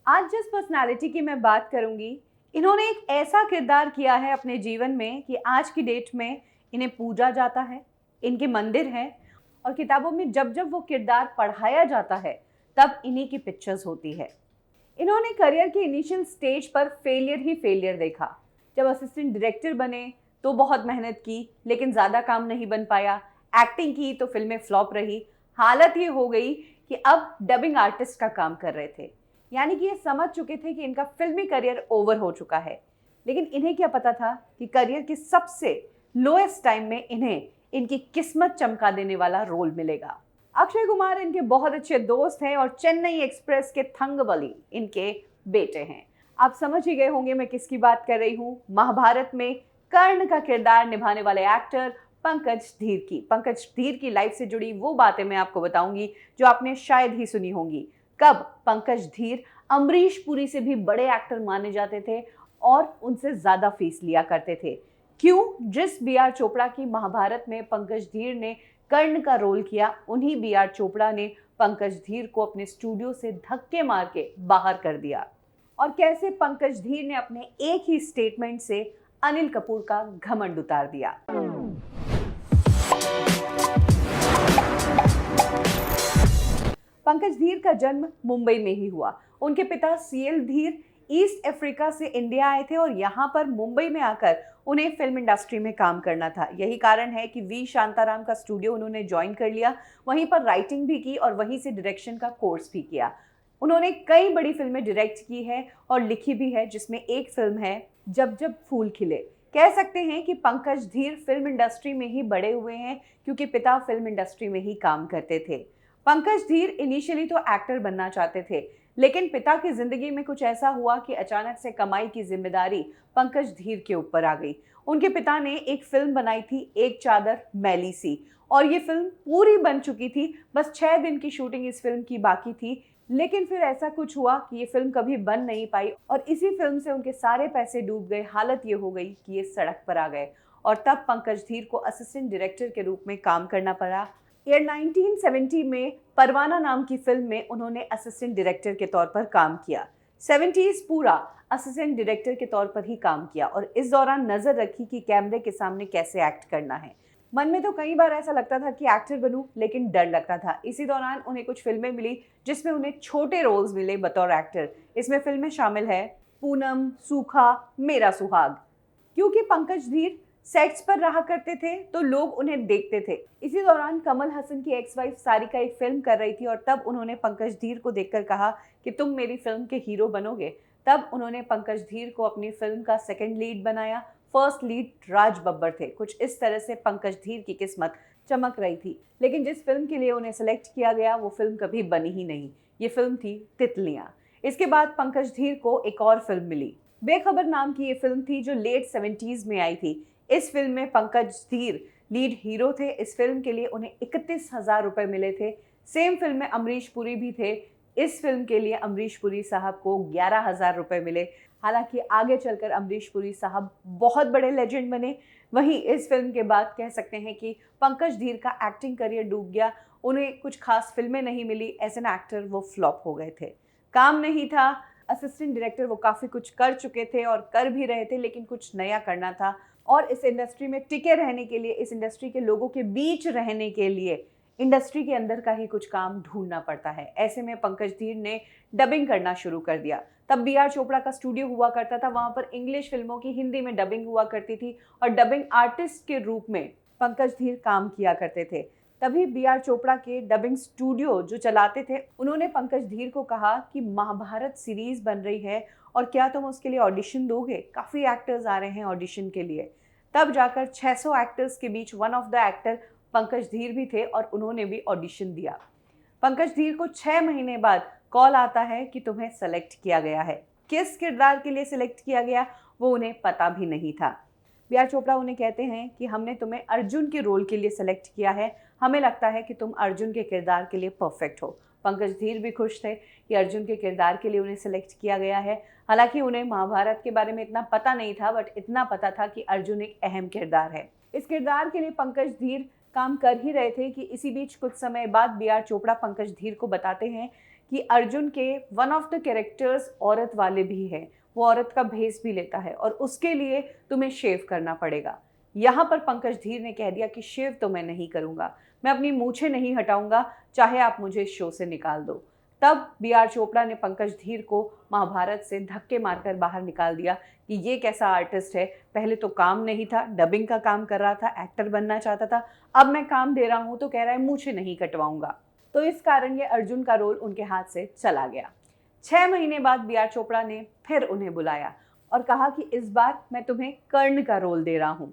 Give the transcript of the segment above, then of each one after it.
आज जिस पर्सनालिटी की मैं बात करूंगी, इन्होंने एक ऐसा किरदार किया है अपने जीवन में कि आज की डेट में इन्हें पूजा जाता है, इनके मंदिर हैं और किताबों में जब जब वो किरदार पढ़ाया जाता है तब इन्हीं की पिक्चर्स होती है। इन्होंने करियर के इनिशियल स्टेज पर फेलियर ही फेलियर देखा। जब असिस्टेंट डायरेक्टर बने तो बहुत मेहनत की लेकिन ज़्यादा काम नहीं बन पाया। एक्टिंग की तो फिल्में फ्लॉप रही। हालत ये हो गई कि अब डबिंग आर्टिस्ट का काम कर रहे थे। यानी कि ये समझ चुके थे कि इनका फिल्मी करियर ओवर हो चुका है। लेकिन इन्हें क्या पता था कि करियर के सबसे लोएस्ट टाइम में इन्हें इनकी किस्मत चमका देने वाला रोल मिलेगा। अक्षय कुमार इनके बहुत अच्छे दोस्त हैं और चेन्नई एक्सप्रेस के थंगबली इनके बेटे हैं। आप समझ ही गए होंगे मैं किसकी बात कर रही हूँ। महाभारत में कर्ण का किरदार निभाने वाले एक्टर पंकज धीर की लाइफ से जुड़ी वो बातें मैं आपको बताऊंगी जो आपने शायद ही सुनी होंगी। कब पंकज धीर अमरीश पुरी से भी बड़े एक्टर माने जाते थे और उनसे ज्यादा फीस लिया करते थे। क्यों? जिस बी आर चोपड़ा की महाभारत में पंकज धीर ने कर्ण का रोल किया, उन्हीं बी आर चोपड़ा ने पंकज धीर को अपने स्टूडियो से धक्के मार के बाहर कर दिया। और कैसे पंकज धीर ने अपने एक ही स्टेटमेंट से अनिल कपूर का घमंड उतार दिया। पंकज धीर का जन्म मुंबई में ही हुआ। उनके पिता सीएल धीर ईस्ट अफ्रीका से इंडिया आए थे और यहाँ पर मुंबई में आकर उन्हें फिल्म इंडस्ट्री में काम करना था। यही कारण है कि वी शांताराम का स्टूडियो उन्होंने ज्वाइन कर लिया, वहीं पर राइटिंग भी की और वहीं से डायरेक्शन का कोर्स भी किया। उन्होंने कई बड़ी फिल्में डायरेक्ट की है और लिखी भी है, जिसमें एक फिल्म है जब जब फूल खिले। कह सकते हैं कि पंकज धीर फिल्म इंडस्ट्री में ही बड़े हुए हैं क्योंकि पिता फिल्म इंडस्ट्री में ही काम करते थे। पंकज धीर इनिशियली तो एक्टर बनना चाहते थे, लेकिन पिता की जिंदगी में कुछ ऐसा हुआ कि अचानक से कमाई की जिम्मेदारी पंकज धीर के ऊपर आ गई। उनके पिता ने एक फिल्म बनाई थी, एक चादर मैली सी, और ये फिल्म पूरी बन चुकी थी। बस 6 दिन की शूटिंग इस फिल्म की बाकी थी, लेकिन फिर ऐसा कुछ हुआ कि ये फिल्म कभी बन नहीं पाई और इसी फिल्म से उनके सारे पैसे डूब गए। हालत ये हो गई कि ये सड़क पर आ गए और तब पंकज धीर को असिस्टेंट डायरेक्टर के रूप में काम करना पड़ा। ईयर 1970 में परवाना नाम की फिल्म में उन्होंने असिस्टेंट डायरेक्टर के तौर पर काम किया। 70s पूरा असिस्टेंट डायरेक्टर के तौर पर ही काम किया और इस दौरान नजर रखी कि कैमरे के सामने कैसे एक्ट करना है। मन में तो कई बार ऐसा लगता था कि एक्टर बनूं, लेकिन डर लगता था। इसी दौरान उन्हें कुछ फिल्में मिली जिसमें उन्हें छोटे रोल्स मिले बतौर एक्टर। इसमें फिल्में शामिल है पूनम, सूखा, मेरा सुहाग। क्योंकि पंकज धीर सेट्स पर रहा करते थे तो लोग उन्हें देखते थे। इसी दौरान कमल हसन की एक्स वाइफ सारिका एक फिल्म कर रही थी और तब उन्होंने पंकज धीर को देखकर कहा कि तुम मेरी फिल्म के हीरो बनोगे। तब उन्होंने पंकज धीर को अपनी फिल्म का सेकंड लीड बनाया। फर्स्ट लीड राज बब्बर थे। कुछ इस तरह से पंकज धीर की किस्मत चमक रही थी, लेकिन जिस फिल्म के लिए उन्हें सेलेक्ट किया गया वो फिल्म कभी बनी ही नहीं। ये फिल्म थी तितलियां। इसके बाद पंकज धीर को एक और फिल्म मिली, बेखबर नाम की ये फिल्म थी जो लेट 70s में आई थी। इस फिल्म में पंकज धीर लीड हीरो थे। इस फिल्म के लिए उन्हें 31,000 रुपए मिले थे। सेम फिल्म में अमरीश पुरी भी थे। इस फिल्म के लिए अमरीश पुरी साहब को 11,000 रुपए मिले। हालांकि आगे चलकर अमरीश पुरी साहब बहुत बड़े लेजेंड बने। वहीं इस फिल्म के बाद कह सकते हैं कि पंकज धीर का एक्टिंग करियर डूब गया। उन्हें कुछ खास फिल्में नहीं मिली। एज एन एक्टर वो फ्लॉप हो गए थे, काम नहीं था। असिस्टेंट डायरेक्टर वो काफ़ी कुछ कर चुके थे और कर भी रहे थे, लेकिन कुछ नया करना था। और इस इंडस्ट्री में टिके रहने के लिए, इस इंडस्ट्री के लोगों के बीच रहने के लिए इंडस्ट्री के अंदर का ही कुछ काम ढूंढना पड़ता है। ऐसे में पंकज धीर ने डबिंग करना शुरू कर दिया। तब बी आर चोपड़ा का स्टूडियो हुआ करता था, वहां पर इंग्लिश फिल्मों की हिंदी में डबिंग हुआ करती थी और डबिंग आर्टिस्ट के रूप में पंकज धीर काम किया करते थे। तभी बी आर चोपड़ा के डबिंग स्टूडियो जो चलाते थे, उन्होंने पंकज धीर को कहा कि महाभारत सीरीज बन रही है और क्या तुम उसके लिए ऑडिशन दोगे? काफ़ी एक्टर्स आ रहे हैं ऑडिशन के लिए। तब जाकर 600 एक्टर्स के बीच one of the actor Pankaj Dheer भी थे और उन्होंने भी ऑडिशन दिया। पंकज धीर को 6 महीने बाद कॉल आता है कि तुम्हें सेलेक्ट किया गया है। किस किरदार के लिए सिलेक्ट किया गया वो उन्हें पता भी नहीं था। बी आर चोपड़ा उन्हें कहते हैं कि हमने तुम्हें अर्जुन के रोल के लिए सिलेक्ट किया है, हमें लगता है कि तुम अर्जुन के किरदार के लिए परफेक्ट हो। पंकज धीर भी खुश थे कि अर्जुन के किरदार के लिए उन्हें सिलेक्ट किया गया है। हालांकि उन्हें महाभारत के बारे में इतना पता नहीं था, बट इतना पता था कि अर्जुन एक अहम किरदार है। इस किरदार के लिए पंकज धीर काम कर ही रहे थे कि इसी बीच कुछ समय बाद बी आर चोपड़ा पंकज धीर को बताते हैं कि अर्जुन के वन ऑफ द कैरेक्टर्स औरत वाले भी हैं, वो औरत का भेस भी लेता है और उसके लिए तुम्हें शेव करना पड़ेगा। यहाँ पर पंकज धीर ने कह दिया कि शेव तो मैं नहीं करूँगा, मैं अपनी मूछें नहीं हटाऊंगा, चाहे आप मुझे इस शो से निकाल दो। तब बी.आर. चोपड़ा ने पंकज धीर को महाभारत से धक्के मारकर बाहर निकाल दिया कि ये कैसा आर्टिस्ट है, पहले तो काम नहीं था, डबिंग का काम कर रहा था, एक्टर बनना चाहता था, अब मैं काम दे रहा हूँ तो कह रहा है मूछें नहीं कटवाऊंगा। तो इस कारण ये अर्जुन का रोल उनके हाथ से चला गया। 6 महीने बाद बी.आर. चोपड़ा ने फिर उन्हें बुलाया और कहा कि इस बार मैं तुम्हें कर्ण का रोल दे रहा हूँ।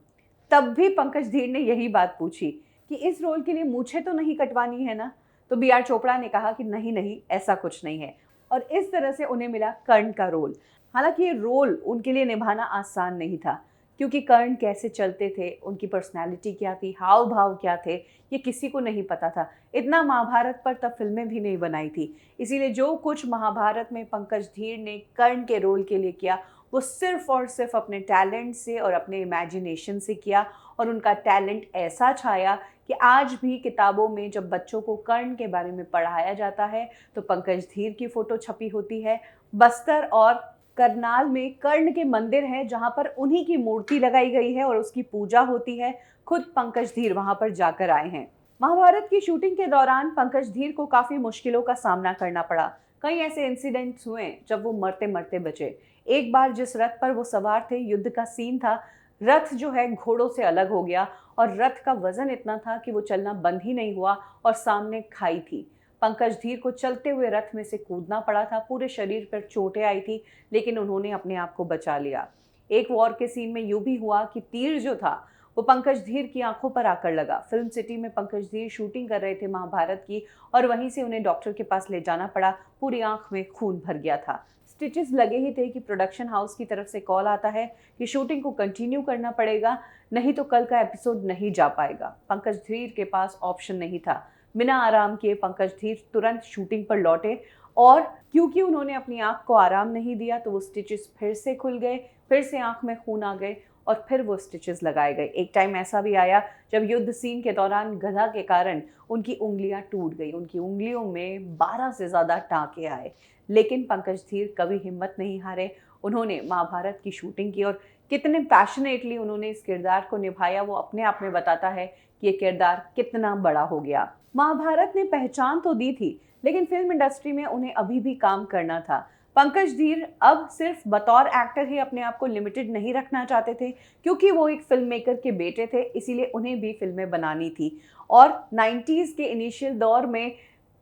तब भी पंकज धीर ने यही बात पूछी कि इस रोल के लिए मूछें तो नहीं कटवानी है ना। तो बी.आर. चोपड़ा ने कहा कि नहीं नहीं, ऐसा कुछ नहीं है, और इस तरह से उन्हें मिला कर्ण का रोल। हालांकि ये रोल उनके लिए निभाना आसान नहीं था, क्योंकि कर्ण कैसे चलते थे, उनकी पर्सनैलिटी क्या थी, हाव भाव क्या थे, ये किसी को नहीं पता था। इतना महाभारत पर तब फिल्में भी नहीं बनाई थी, इसीलिए जो कुछ महाभारत में पंकज धीर ने कर्ण के रोल के लिए किया वो सिर्फ और सिर्फ अपने टैलेंट से और अपने इमेजिनेशन से किया, और उनका टैलेंट ऐसा छाया कि आज भी किताबों में जब बच्चों को कर्ण के बारे में पढ़ाया जाता है तो पंकज धीर की फ़ोटो छपी होती है। बस्तर और करनाल में कर्ण के मंदिर हैं जहां पर उन्हीं की मूर्ति लगाई गई है और उसकी पूजा होती है। खुद पंकज धीर वहां पर जाकर आए हैं। महाभारत की शूटिंग के दौरान पंकज धीर को काफ़ी मुश्किलों का सामना करना पड़ा। कई ऐसे इंसिडेंट्स हुए जब वो मरते मरते बचे। एक बार जिस रथ पर वो सवार थे, युद्ध का सीन था, रथ जो है घोड़ों से अलग हो गया और रथ का वजन इतना था कि वो चलना बंद ही नहीं हुआ और सामने खाई थी। पंकज धीर को चलते हुए रथ में से कूदना पड़ा था, पूरे शरीर पर चोटें आई थी, लेकिन उन्होंने अपने आप को बचा लिया। एक वॉर के सीन में यूं भी हुआ कि तीर जो था वो पंकज धीर की आंखों पर आकर लगा। फिल्म सिटी में पंकज धीर शूटिंग कर रहे थे महाभारत की, और वहीं से उन्हें डॉक्टर के पास ले जाना पड़ा। पूरी आंख में खून भर गया था। स्टिचेस लगे ही थे कि प्रोडक्शन हाउस की तरफ से कॉल आता है कि शूटिंग को कंटिन्यू करना पड़ेगा, नहीं तो कल का एपिसोड नहीं जा पाएगा। पंकज धीर के पास ऑप्शन नहीं था। बिना आराम किए पंकज धीर तुरंत शूटिंग पर लौटे, और क्योंकि उन्होंने अपनी आंख को आराम नहीं दिया तो वो स्टिचेस फिर से खुल गए, फिर से आंख में खून आ गए और फिर वो स्टिचेस लगाए गए। एक टाइम ऐसा भी आया जब युद्ध सीन के दौरान गधा के कारण उनकी उंगलियां टूट गई। उनकी उंगलियों में 12 से ज़्यादा टाँके आए, लेकिन पंकज धीर कभी हिम्मत नहीं हारे। उन्होंने महाभारत की शूटिंग की और कितने पैशनेटली उन्होंने इस किरदार को निभाया वो अपने आप में बताता है कि ये किरदार कितना बड़ा हो गया। महाभारत ने पहचान तो दी थी, लेकिन फिल्म इंडस्ट्री में उन्हें अभी भी काम करना था। पंकज धीर अब सिर्फ बतौर एक्टर ही अपने आप को लिमिटेड नहीं रखना चाहते थे, क्योंकि वो एक फिल्म मेकर के बेटे थे, इसीलिए उन्हें भी फिल्में बनानी थी। और 90s के इनिशियल दौर में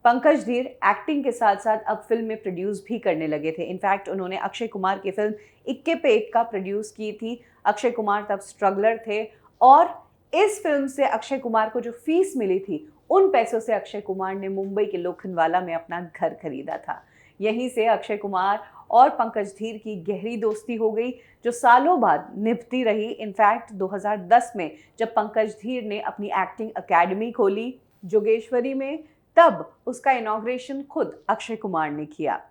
पंकज धीर एक्टिंग के साथ साथ अब फिल्म में प्रोड्यूस भी करने लगे थे। इनफैक्ट उन्होंने अक्षय कुमार की फिल्म इक्के पे इक्का प्रोड्यूस की थी। अक्षय कुमार तब स्ट्रगलर थे, और इस फिल्म से अक्षय कुमार को जो फीस मिली थी उन पैसों से अक्षय कुमार ने मुंबई के लोखंडवाला में अपना घर खरीदा था। यहीं से अक्षय कुमार और पंकज धीर की गहरी दोस्ती हो गई, जो सालों बाद निभती रही। इनफैक्ट 2010 में जब पंकज धीर ने अपनी एक्टिंग अकेडमी खोली जोगेश्वरी में, तब उसका इनॉग्रेशन खुद अक्षय कुमार ने किया।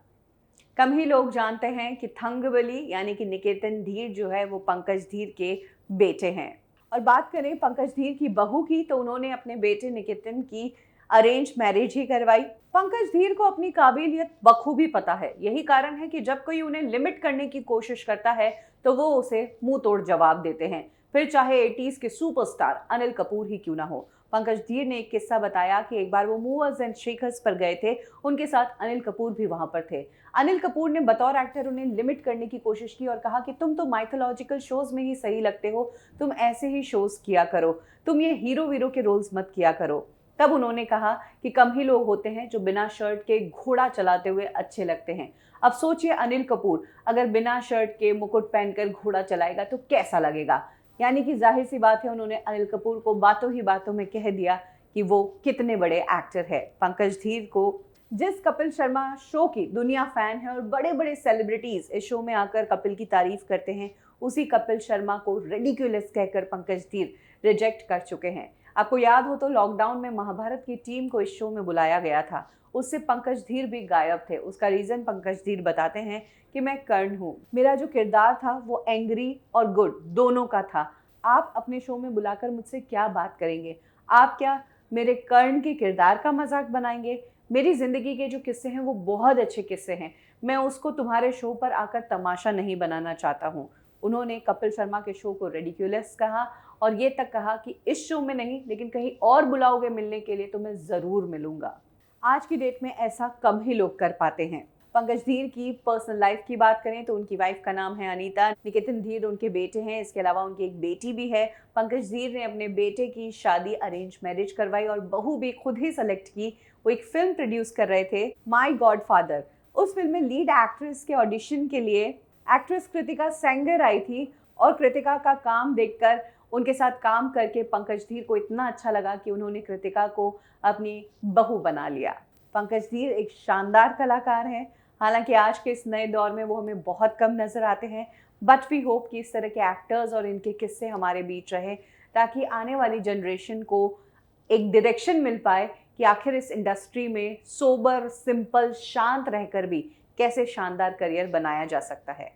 कम ही लोग जानते हैं कि थंगबली यानी कि निकेतन धीर जो है वो पंकज धीर के बेटे हैं। और बात करें पंकज धीर की बहू की, तो उन्होंने अपने बेटे निकेतन की अरेंज मैरिज ही करवाई। पंकज धीर को अपनी काबिलियत बखूबी पता है। यही कारण है कि जब कोई उन्हें लिमिट करने की कोशिश करता है तो वो उसे मुंह तोड़ जवाब देते हैं, फिर चाहे 80s के सुपरस्टार अनिल कपूर ही क्यों ना हो। पंकज धीर ने एक किस्सा बताया कि एक बार वो मूवर्स एंड शेकर्स पर गए थे, उनके साथ अनिल कपूर भी वहां पर थे। अनिल कपूर ने बतौर एक्टर उन्हें लिमिट करने की कोशिश की और कहा कि तुम तो माइथोलॉजिकल शोज में ही सही लगते हो, तुम ऐसे ही शोज किया करो, तुम ये हीरो वीरो के रोल्स मत किया करो। तब उन्होंने कहा कि कम ही लोग होते हैं जो बिना शर्ट के घोड़ा चलाते हुए अच्छे लगते हैं। अब सोचिए अनिल कपूर अगर बिना शर्ट के मुकुट पहनकर घोड़ा चलाएगा तो कैसा लगेगा। यानी कि जाहिर सी बात है उन्होंने अनिल कपूर को बातों ही बातों में कह दिया कि वो कितने बड़े एक्टर है। पंकज धीर को जिस कपिल शर्मा शो की दुनिया फैन है और बड़े बड़े सेलिब्रिटीज इस शो में आकर कपिल की तारीफ करते हैं, उसी कपिल शर्मा को रेडिक्यूलस कहकर पंकज धीर रिजेक्ट कर चुके हैं। आपको याद हो तो लॉकडाउन में महाभारत की टीम को इस शो में बुलाया गया था, उससे पंकज धीर भी गायब थे। उसका रीजन पंकज धीर बताते हैं कि मैं कर्ण हूँ, मेरा जो किरदार था वो एंग्री और गुड दोनों का था। आप अपने शो में बुलाकर मुझसे क्या बात करेंगे? आप क्या मेरे कर्ण के किरदार का मजाक बनाएंगे? मेरी ज़िंदगी के जो किस्से हैं वो बहुत अच्छे किस्से हैं, मैं उसको तुम्हारे शो पर आकर तमाशा नहीं बनाना चाहता हूँ। उन्होंने कपिल शर्मा के शो को रेडिक्यूलस कहा और ये तक कहा कि इस शो में नहीं लेकिन कहीं और बुलाओगे मिलने के लिए तो मैं ज़रूर मिलूंगा। आज की डेट में ऐसा कम ही लोग कर पाते हैं। पंकज धीर की पर्सनल लाइफ की बात करें तो उनकी वाइफ का नाम है अनीता, निकेतन धीर उनके बेटे हैं, इसके अलावा उनकी एक बेटी भी है। पंकज धीर ने अपने बेटे की शादी अरेंज मैरिज करवाई और बहू भी खुद ही सेलेक्ट की। वो एक फिल्म प्रोड्यूस कर रहे थे, माई गॉड फादर। उस फिल्म में लीड एक्ट्रेस के ऑडिशन के लिए एक्ट्रेस कृतिका सेंगर आई थी और कृतिका का काम देखकर, उनके साथ काम करके पंकज धीर को इतना अच्छा लगा कि उन्होंने कृतिका को अपनी बहू बना लिया। पंकज धीर एक शानदार कलाकार हैं, हालांकि आज के इस नए दौर में वो हमें बहुत कम नज़र आते हैं, बट वी होप कि इस तरह के एक्टर्स और इनके किस्से हमारे बीच रहें ताकि आने वाली जनरेशन को एक डायरेक्शन मिल पाए कि आखिर इस इंडस्ट्री में सोबर, सिंपल, शांत रहकर भी कैसे शानदार करियर बनाया जा सकता है।